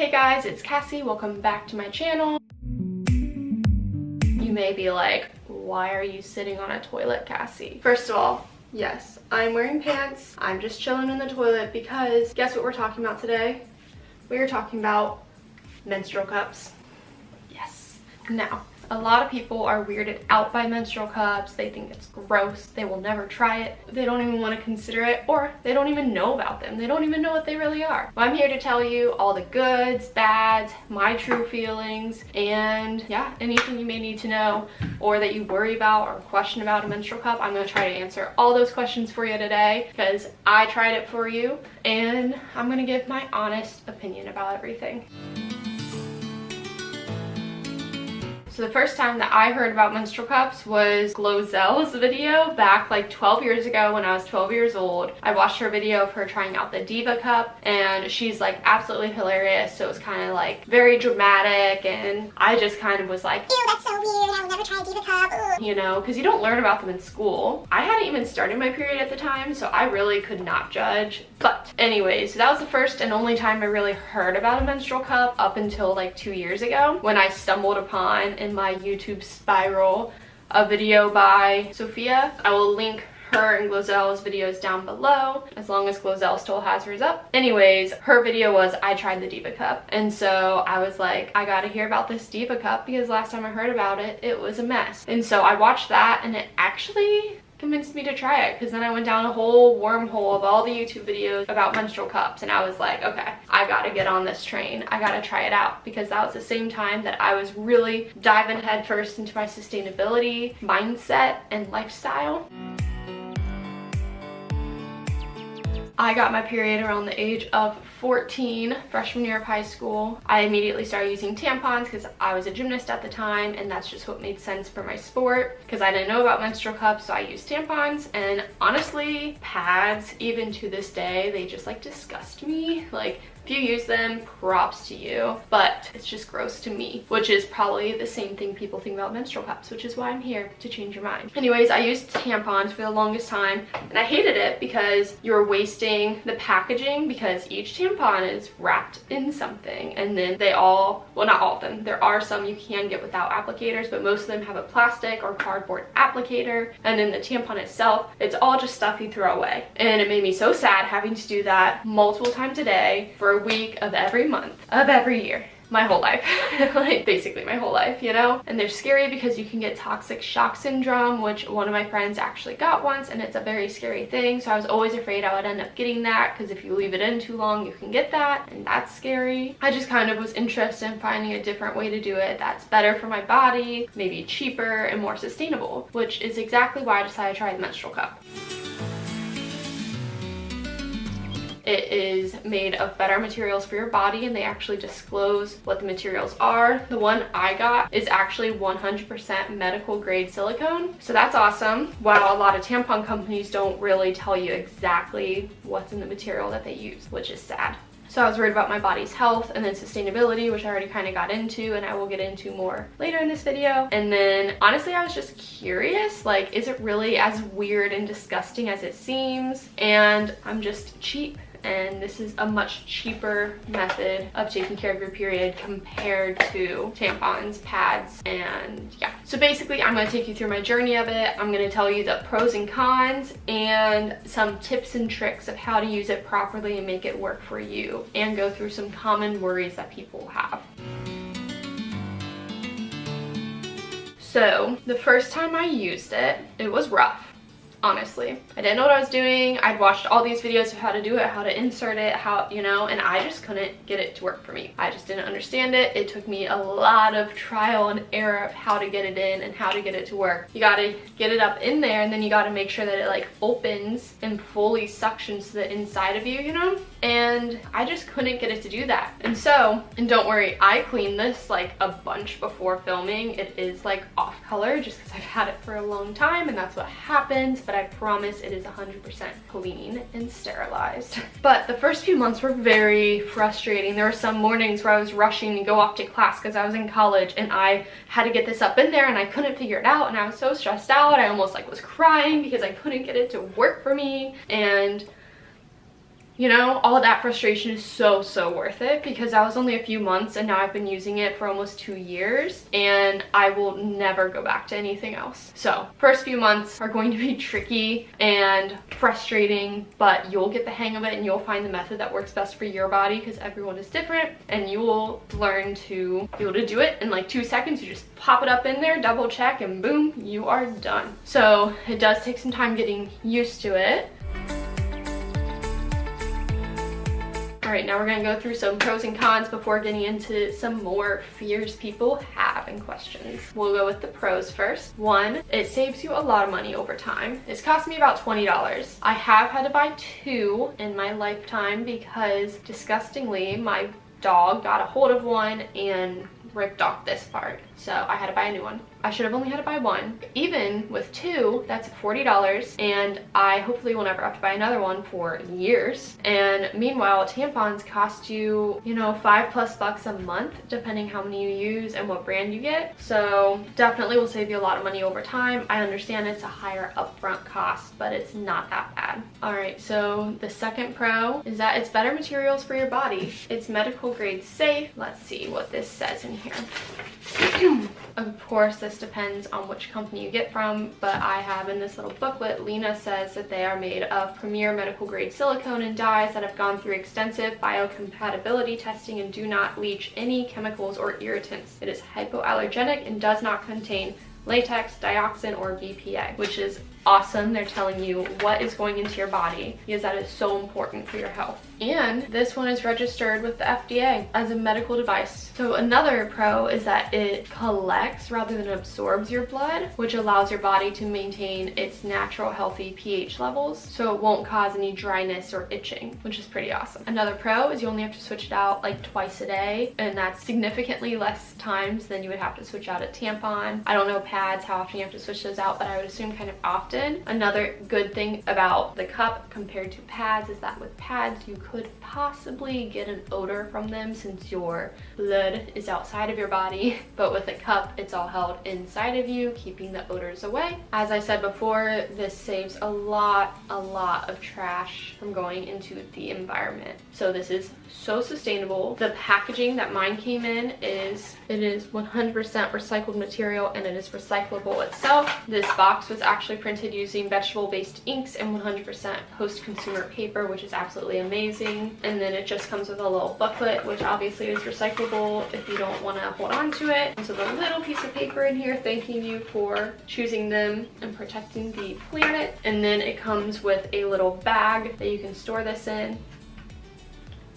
Hey guys, it's Cassie. Welcome back to my channel. You may be like, why are you sitting on a toilet, Cassie? First of all, yes, I'm wearing pants. I'm just chilling in the toilet because guess what we're talking about today? We are talking about menstrual cups. Yes. Now, a lot of people are weirded out by menstrual cups. They think it's gross. They will never try it. They don't even want to consider it, or they don't even know about them. They don't even know what they really are. Well, I'm here to tell you all the goods, bads, my true feelings, and yeah, anything you may need to know or that you worry about or question about a menstrual cup. I'm going to try to answer all those questions for you today because I tried it for you, and I'm going to give my honest opinion about everything. So the first time that I heard about menstrual cups was Glozelle's video back like 12 years ago when I was 12 years old. I watched her video of her trying out the Diva cup, and she's like absolutely hilarious. So it was kind of like very dramatic, and I just kind of was like, ew, that's so weird, I would never try a Diva cup. Ugh. You know, because you don't learn about them in school. I hadn't even started my period at the time, so I really could not judge. But anyways, so that was the first and only time I really heard about a menstrual cup up until like 2 years ago when I stumbled upon in my YouTube spiral a video by Sophia. I will link her and Glozelle's videos down below, as long as Glozelle still has hers up. Anyways, her video was I tried the Diva cup, and so I was like, I gotta hear about this Diva cup because last time I heard about it, it was a mess. And so I watched that, and it actually convinced me to try it, because then I went down a whole wormhole of all the YouTube videos about menstrual cups, and I was like, okay, I gotta get on this train. I gotta try it out, because that was the same time that I was really diving headfirst into my sustainability mindset and lifestyle. I got my period around the age of 14, freshman year of high school. I immediately started using tampons because I was a gymnast at the time, and that's just what made sense for my sport, because I didn't know about menstrual cups, so I used tampons. And honestly, pads, even to this day, they just like disgust me. Like, if you use them, props to you, but it's just gross to me, which is probably the same thing people think about menstrual cups, which is why I'm here to change your mind. Anyways, I used tampons for the longest time, and I hated it because you're wasting the packaging, because each tampon is wrapped in something, and then they all, well, not all of them, there are some you can get without applicators, but most of them have a plastic or cardboard applicator, and then the tampon itself, it's all just stuff you throw away. And it made me so sad having to do that multiple times a day for a week of every month of every year, my whole life. Like basically my whole life, you know. And they're scary because you can get toxic shock syndrome, which one of my friends actually got once, and it's a very scary thing. So I was always afraid I would end up getting that, because if you leave it in too long you can get that, and that's scary. I just kind of was interested in finding a different way to do it that's better for my body, maybe cheaper and more sustainable, which is exactly why I decided to try the menstrual cup. It is made of better materials for your body, and they actually disclose what the materials are. The one I got is actually 100% medical grade silicone, so that's awesome. While a lot of tampon companies don't really tell you exactly what's in the material that they use, which is sad. So I was worried about my body's health, and then sustainability, which I already kind of got into, and I will get into more later in this video. And then honestly, I was just curious, like, is it really as weird and disgusting as it seems? And I'm just cheap, and this is a much cheaper method of taking care of your period compared to tampons, pads, and yeah. So basically, I'm going to take you through my journey of it. I'm going to tell you the pros and cons and some tips and tricks of how to use it properly and make it work for you, and go through some common worries that people have. So the first time I used it, it was rough. Honestly, I didn't know what I was doing. I'd watched all these videos of how to do it, how to insert it, how, you know, and I just couldn't get it to work for me. I just didn't understand it. It took me a lot of trial and error of how to get it in and how to get it to work. You gotta get it up in there, and then you gotta make sure that it like opens and fully suctions to the inside of you, you know? And I just couldn't get it to do that. And so, and don't worry, I cleaned this like a bunch before filming. It is like off color just because I've had it for a long time, and that's what happens. But I promise it is 100% clean and sterilized. But the first few months were very frustrating. There were some mornings where I was rushing to go off to class because I was in college, and I had to get this up in there, and I couldn't figure it out, and I was so stressed out. I almost like was crying because I couldn't get it to work for me. And You know, all of that frustration is so worth it, because that was only a few months and now I've been using it for almost 2 years and I will never go back to anything else. So first few months are going to be tricky and frustrating, but you'll get the hang of it and you'll find the method that works best for your body, because everyone is different, and you will learn to be able to do it in like 2 seconds. You just pop it up in there, double check, and boom, you are done. So it does take some time getting used to it. All right, now we're gonna go through some pros and cons before getting into some more fears people have and questions. We'll go with the pros first. 1, it saves you a lot of money over time. It's cost me about $20. I have had to buy 2 in my lifetime because, disgustingly, my dog got a hold of one and ripped off this part. So I had to buy a new one. I should have only had to buy 1. Even with 2, that's $40, and I hopefully will never have to buy another one for years. And meanwhile, tampons cost you, you know, $5+ a month, depending how many you use and what brand you get. So definitely will save you a lot of money over time. I understand it's a higher upfront cost, but it's not that bad. All right, so the second pro is that it's better materials for your body. It's medical grade safe. Let's see what this says in here. Of course, this depends on which company you get from, but I have in this little booklet, Lena says that they are made of premier medical grade silicone and dyes that have gone through extensive biocompatibility testing and do not leach any chemicals or irritants. It is hypoallergenic and does not contain latex, dioxin, or BPA, which is awesome. They're telling you what is going into your body, because that is so important for your health. And this one is registered with the FDA as a medical device. So another pro is that it collects rather than absorbs your blood, which allows your body to maintain its natural healthy pH levels, so it won't cause any dryness or itching, which is pretty awesome. Another pro is you only have to switch it out like twice a day, and that's significantly less times than you would have to switch out a tampon. I don't know pads, how often you have to switch those out, but I would assume kind of often. Another good thing about the cup compared to pads is that with pads you could possibly get an odor from them since your blood is outside of your body, but with a cup it's all held inside of you, keeping the odors away. As I said before, this saves a lot of trash from going into the environment. So this is so sustainable. The packaging that mine came in is 100% recycled material, and it is recyclable itself. This box was actually printed using vegetable-based inks and 100% post-consumer paper, which is absolutely amazing. And then it just comes with a little booklet, which obviously is recyclable if you don't want to hold on to it. And so the little piece of paper in here thanking you for choosing them and protecting the planet. And then it comes with a little bag that you can store this in.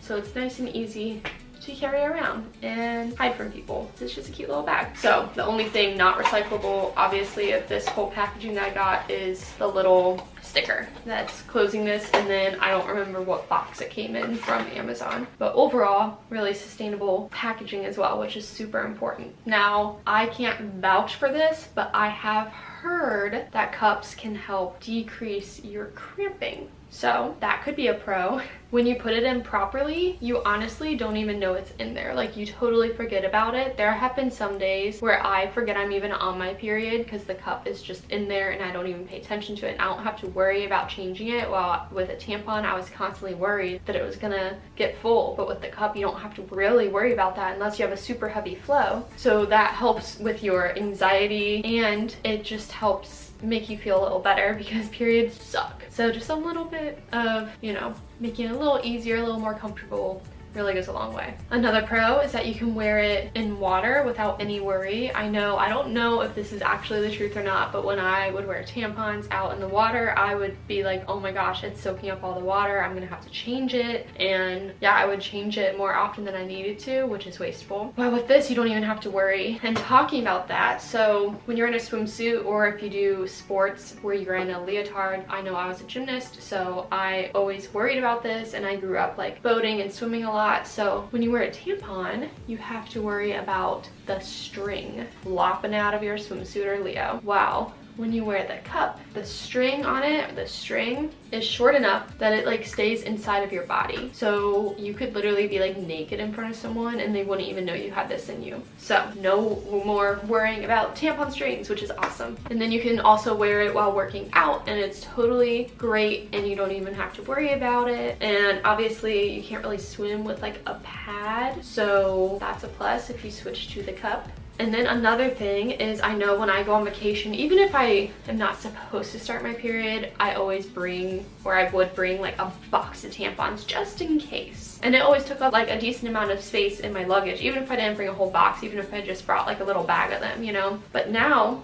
So it's nice and easy to carry around and hide from people. It's just a cute little bag. So the only thing not recyclable, obviously, of this whole packaging that I got is the little sticker that's closing this, and then I don't remember what box it came in from Amazon. But overall, really sustainable packaging as well, which is super important. Now, I can't vouch for this, but I have heard that cups can help decrease your cramping. So that could be a pro. When you put it in properly, you honestly don't even know it's in there. Like, you totally forget about it. There have been some days where I forget I'm even on my period because the cup is just in there and I don't even pay attention to it, and I don't have to worry about changing it. While with a tampon, I was constantly worried that it was gonna get full, but with the cup, you don't have to really worry about that unless you have a super heavy flow. So that helps with your anxiety, and it just helps make you feel a little better because periods suck. So just a little bit of, you know, making it a little easier, a little more comfortable really goes a long way. Another pro is that you can wear it in water without any worry. I don't know if this is actually the truth or not, but when I would wear tampons out in the water, I would be like, oh my gosh, it's soaking up all the water, I'm gonna have to change it. And yeah, I would change it more often than I needed to, which is wasteful. But with this, you don't even have to worry. And talking about that, so when you're in a swimsuit, or if you do sports where you're in a leotard, I know I was a gymnast, so I always worried about this, and I grew up like boating and swimming a lot. So when you wear a tampon, you have to worry about the string flopping out of your swimsuit or Leo. Wow. when you wear the cup, the string on it, the string is short enough that it like stays inside of your body. So you could literally be like naked in front of someone and they wouldn't even know you had this in you. So no more worrying about tampon strings, which is awesome. And then you can also wear it while working out, and it's totally great, and you don't even have to worry about it. And obviously you can't really swim with like a pad, so that's a plus if you switch to the cup. And then another thing is, I know when I go on vacation, even if I am not supposed to start my period, I always bring, or I would bring, like a box of tampons just in case. And it always took up like a decent amount of space in my luggage, even if I didn't bring a whole box, even if I just brought like a little bag of them, you know? But now,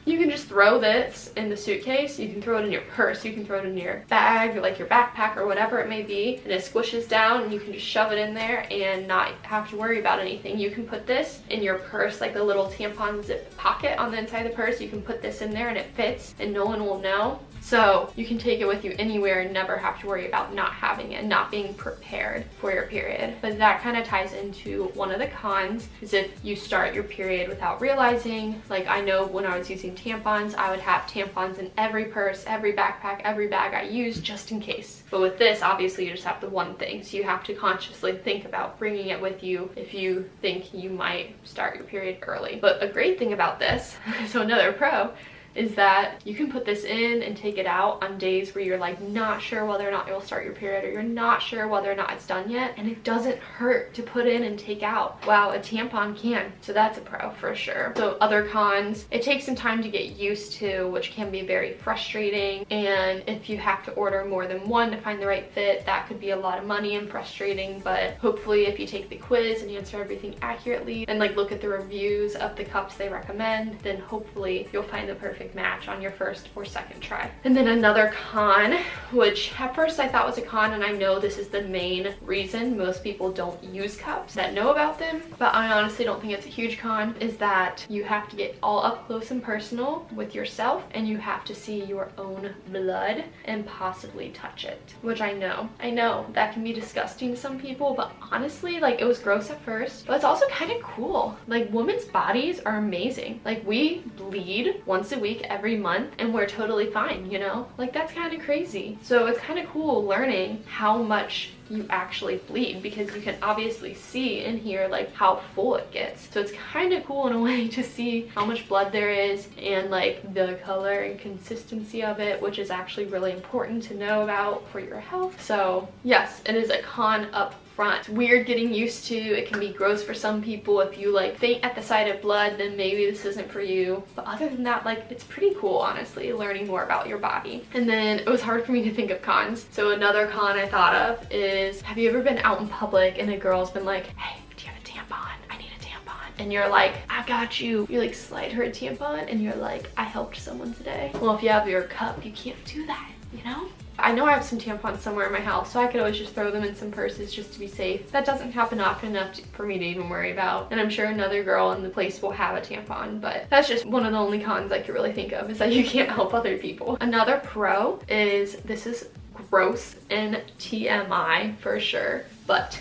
you can just throw this in the suitcase, you can throw it in your purse, you can throw it in your bag or like your backpack or whatever it may be, and it squishes down and you can just shove it in there and not have to worry about anything. You can put this in your purse, like the little tampon zip pocket on the inside of the purse. You can put this in there and it fits and no one will know. So you can take it with you anywhere and never have to worry about not having it, not being prepared for your period. But that kind of ties into one of the cons, is if you start your period without realizing. Like, I know when I was using tampons, I would have tampons in every purse, every backpack, every bag I used, just in case. But with this, obviously you just have the one thing, so you have to consciously think about bringing it with you if you think you might start your period early. But a great thing about this, so another pro, is that you can put this in and take it out on days where you're like not sure whether or not you'll start your period, or you're not sure whether or not it's done yet, and it doesn't hurt to put in and take out. Wow, a tampon can. So that's a pro for sure. So other cons, it takes some time to get used to, which can be very frustrating. And if you have to order more than one to find the right fit, that could be a lot of money and frustrating. But hopefully if you take the quiz and answer everything accurately and like look at the reviews of the cups they recommend, then hopefully you'll find the perfect match on your first or second try. And then another con, which at first I thought was a con, and I know this is the main reason most people don't use cups that know about them, but I honestly don't think it's a huge con, is that you have to get all up close and personal with yourself, and you have to see your own blood and possibly touch it, which I know that can be disgusting to some people, but honestly, like, it was gross at first, but it's also kind of cool. Like, women's bodies are amazing. Like, we bleed once a week every month and we're totally fine, you know? Like, that's kind of crazy. So it's kind of cool learning how much you actually bleed, because you can obviously see and hear like how full it gets. So it's kind of cool in a way to see how much blood there is and like the color and consistency of it, which is actually really important to know about for your health. So yes, it is a con up front. It's weird getting used to. It can be gross for some people. If you like faint at the sight of blood, then maybe this isn't for you. But other than that, like, it's pretty cool, honestly, learning more about your body. And then it was hard for me to think of cons. So another con I thought of is, have you ever been out in public and a girl's been like, hey, do you have a tampon? I need a tampon. And you're like, I got you. You like slide her a tampon and you're like, I helped someone today. Well, if you have your cup, you can't do that, you know? I know I have some tampons somewhere in my house, so I could always just throw them in some purses just to be safe. That doesn't happen often enough for me to even worry about. And I'm sure another girl in the place will have a tampon, but that's just one of the only cons I could really think of, is that you can't help other people. Another pro is, this is gross and TMI for sure, but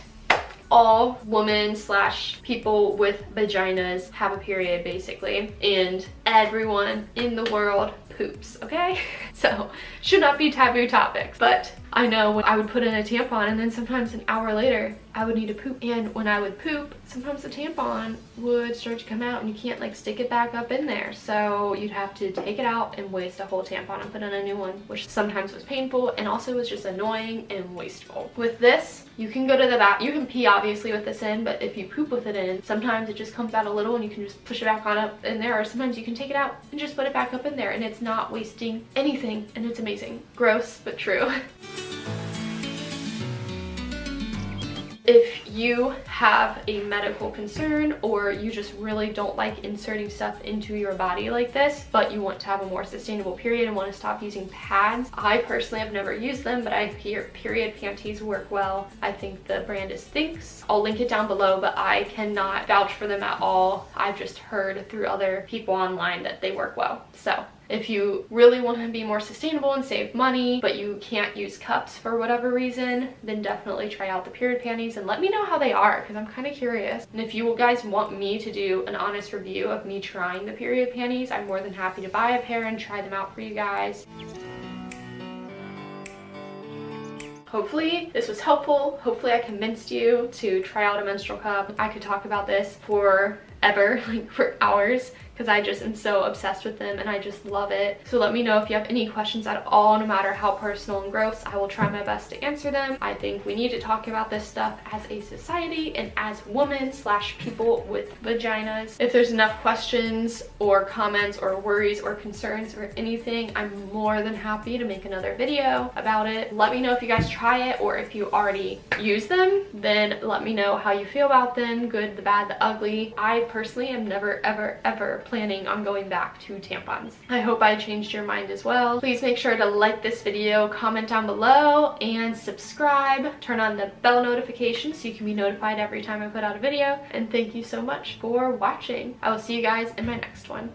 all women / people with vaginas have a period basically, and everyone in the world poops, okay? So should not be taboo topics, but I know when I would put in a tampon and then sometimes an hour later I would need to poop, and when I would poop, sometimes the tampon would start to come out and you can't like stick it back up in there, so you'd have to take it out and waste a whole tampon and put in a new one, which sometimes was painful and also was just annoying and wasteful. With this, you can go to the bath, you can pee obviously with this in, but if you poop with it in, sometimes it just comes out a little and you can just push it back on up in there, or sometimes you can take it out and just put it back up in there, and it's not wasting anything, and it's amazing. Gross, but true. If you have a medical concern, or you just really don't like inserting stuff into your body like this, but you want to have a more sustainable period and want to stop using pads, I personally have never used them, but I hear period panties work well. I think the brand is Thinx. I'll link it down below, but I cannot vouch for them at all. I've just heard through other people online that they work well. So If you really want to be more sustainable and save money, but you can't use cups for whatever reason, then definitely try out the period panties and let me know how they are, because I'm kind of curious. And if you guys want me to do an honest review of me trying the period panties, I'm more than happy to buy a pair and try them out for you guys. Hopefully this was helpful. Hopefully I convinced you to try out a menstrual cup. I could talk about this forever, like for hours, because I just am so obsessed with them and I just love it. So let me know if you have any questions at all, no matter how personal and gross. I will try my best to answer them. I think we need to talk about this stuff as a society and as women / people with vaginas. If there's enough questions or comments or worries or concerns or anything, I'm more than happy to make another video about it. Let me know if you guys try it, or if you already use them, then let me know how you feel about them, good, the bad, the ugly. I personally am never ever planning on going back to tampons. I hope I changed your mind as well. Please make sure to like this video, comment down below, and subscribe. Turn on the bell notification so you can be notified every time I put out a video. And thank you so much for watching. I will see you guys in my next one.